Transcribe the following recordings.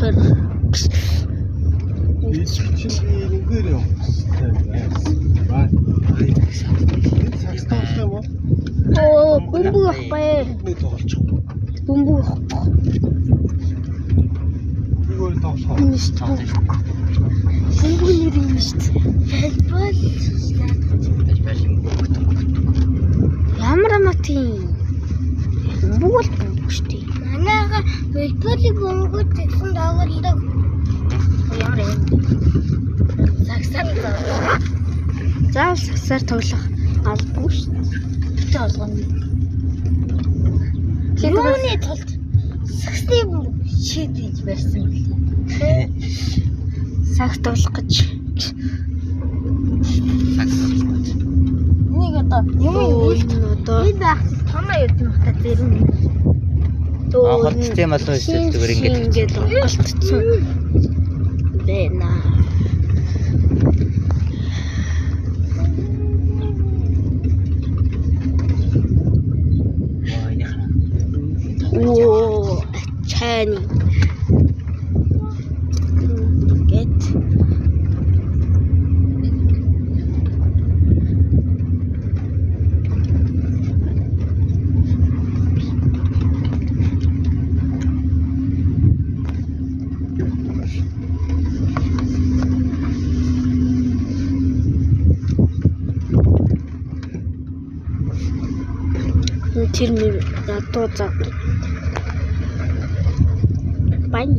Супер. Оо, бөмбөг авахгүй. Бөмбөг авахгүй. Бөмбөг нэр юм шүү дээ. Ямар амтын. Бөмбөг бол бөмбөг шүү дээ. Манайга бэлбэлийг бөмбөг гэсэн дагуулдаг. Ямар юм. Сагсаар Заавал сагсаар тоглох албагүй шүү дээ. тэ болгоно. Юуны тулд сагсны шийдэж барьсан билээ. Сагс тоглох гэж. Энийг одоо юм одоо энэ байх томоо юм хата зэрэг. Хот систем болов эсвэл зүгээр ингээд голтцсон байна. Оо, чайны. Get. Тэр мөр ядуу зав. Байн.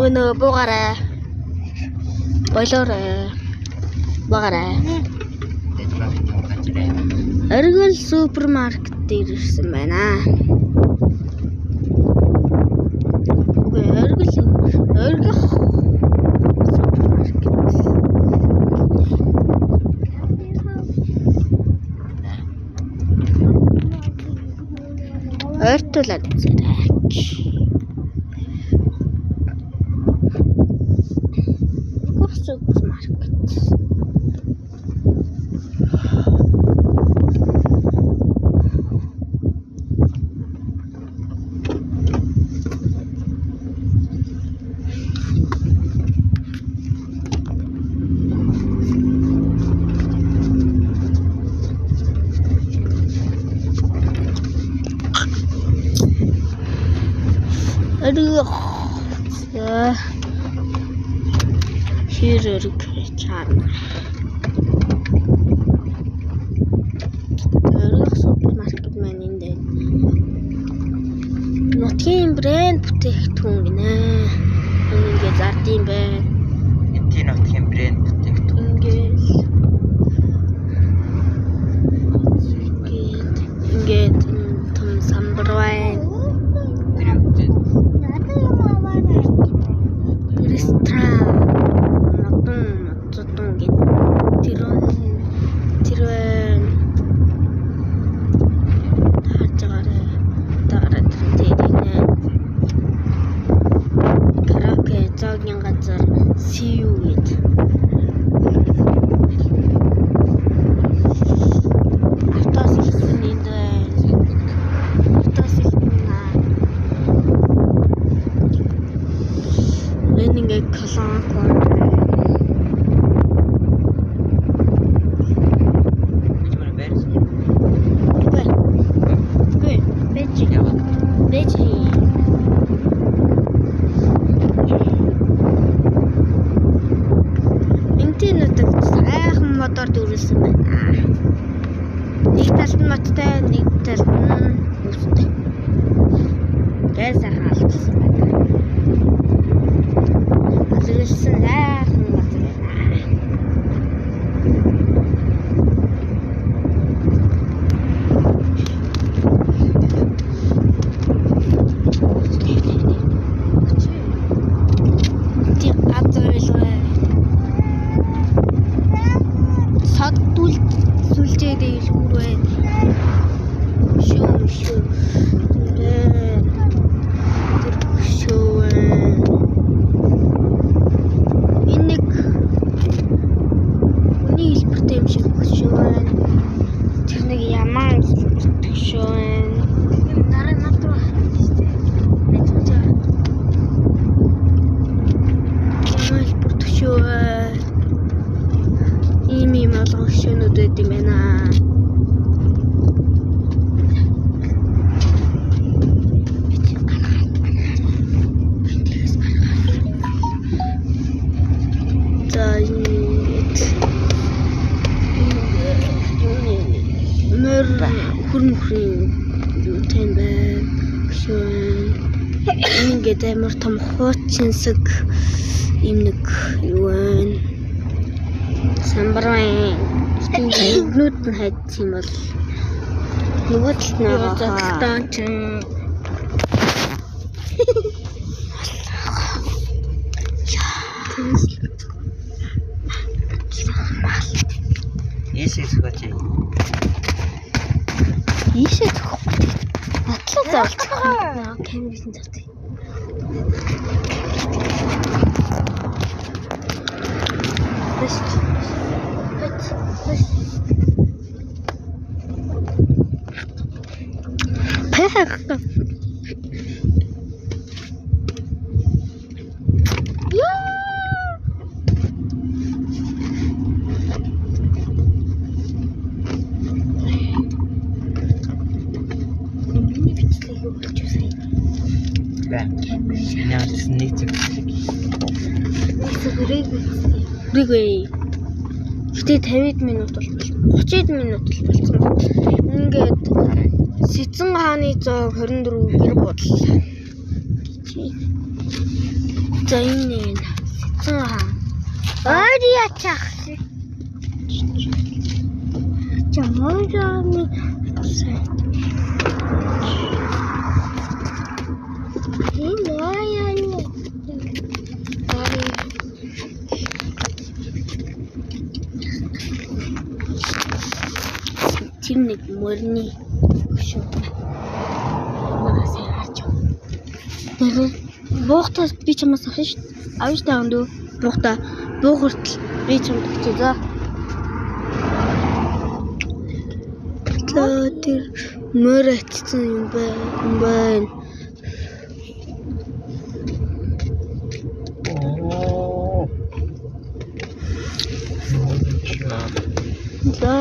Өнөө буугараа. Болоорой. Багаарай. Оргил супермаркет дээр ирсэн байна. Үгүй оргил супермаркет. Ойртуулаад зэрэг. Супермаркет. Here чарна. Оргил супермаркет маань энд байна. Нутгийн брэнд бүтээгдэхүүн гинэ. Ингээ зардын байна. Эдийн нутгийн брэнд бүтээгдэхүүн. Ингээд том самбар байна. See you with. Мотор дүүрсэн байна. Нэг талд нь моттой, нэг талд нь үстэй. Гэсээ хаалтсан байна. Алгуулсан сайхан мотор байна. хөшөөнүүд байд юм байна. За ингэж мөр хөрмөхрийн юу тийм байна. Хөшөөн ингээд амар том хуучинсаг юм нэг юу байна. Самбарвын нүд нь хайц юм бол нөгөө талд нь байгаа ч Ийшээ зөхөж. ийшээ зөхгүй. Натлаа заалцгаа. Камерын зав. Үгүй. Гэтэ 50 минут болчихсон. 30 минут болчихсон. Ингээд Сэцэн хааны 124 гэр бодлоо. За энэ Сэцэн хаан. Ория чах. Чамааны тийм нэг мөрний шүү. Наасын харж байна. Тэр буухтаас би чамаас авах шүү. Авч таан дөө. Буухтаа буу хүртэл би чамд өгчээ за. Тэр мөр атсан юм байна. За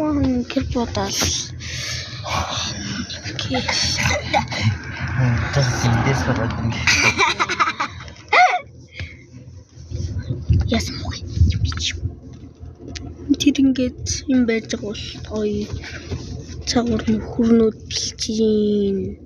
One kerpotal. Yes, Tidinget in Bedros or Tower Hurnut Pilchin.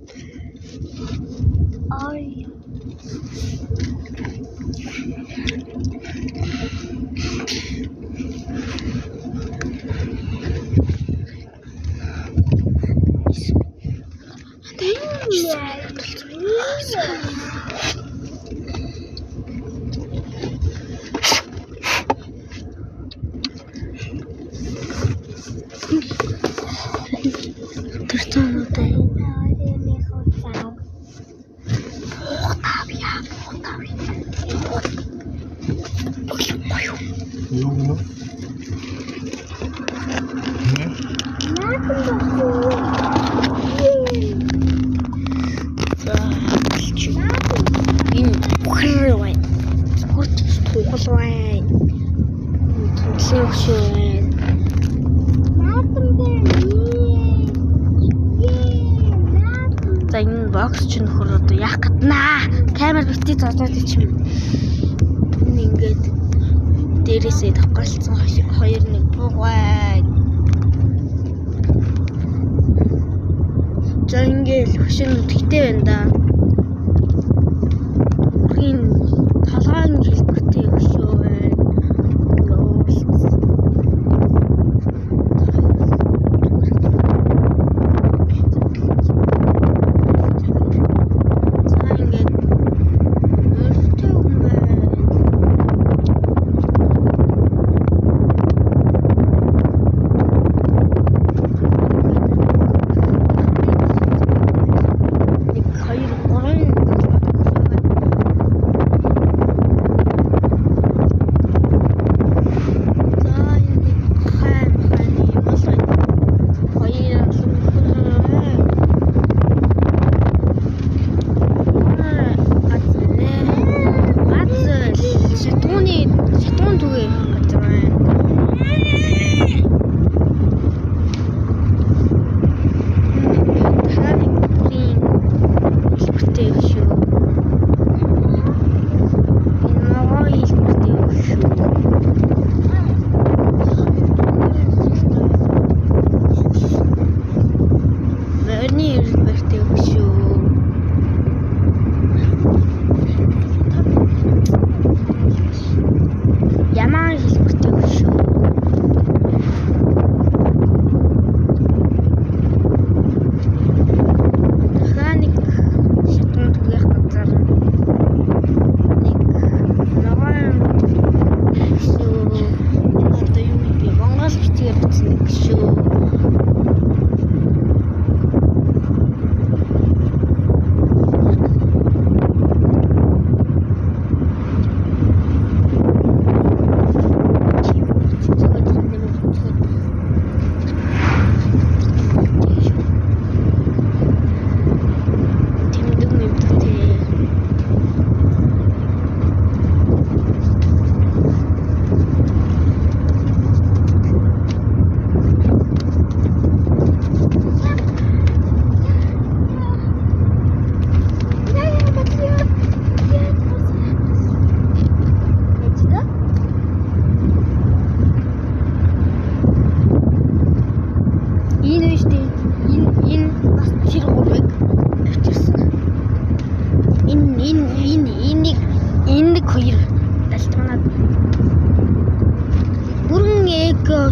За энэ бокс чинь нөхөр одоо яах гатнаа. Камер битээ зодоод ичим. Энэ ингээд дээрээсээ давхгалцсан 2-1 буугай. За ингээд хөшин үтгэтэй байна да. Үрийн толгойн хэлбэртэй хөшөө байна.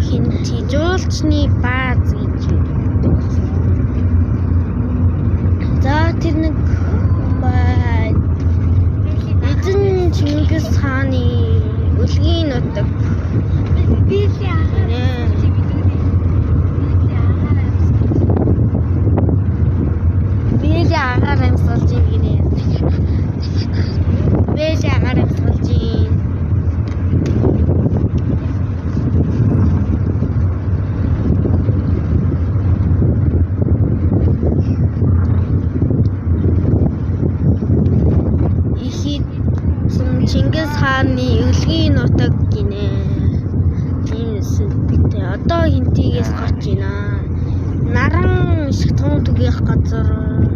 хинти жуулчны бааз гэж. За тэр нэг эзэн Чингис хааны үлгийн нутаг. Бэлээ агаар амьсгалж ийн гинэ. Бэлээ агаар амьсгалж ийн. Чингис хааны үлгийн нутаг гинэ. Тэ одоо хинтигээс гарч байна. Наран шиг том түгээх газар.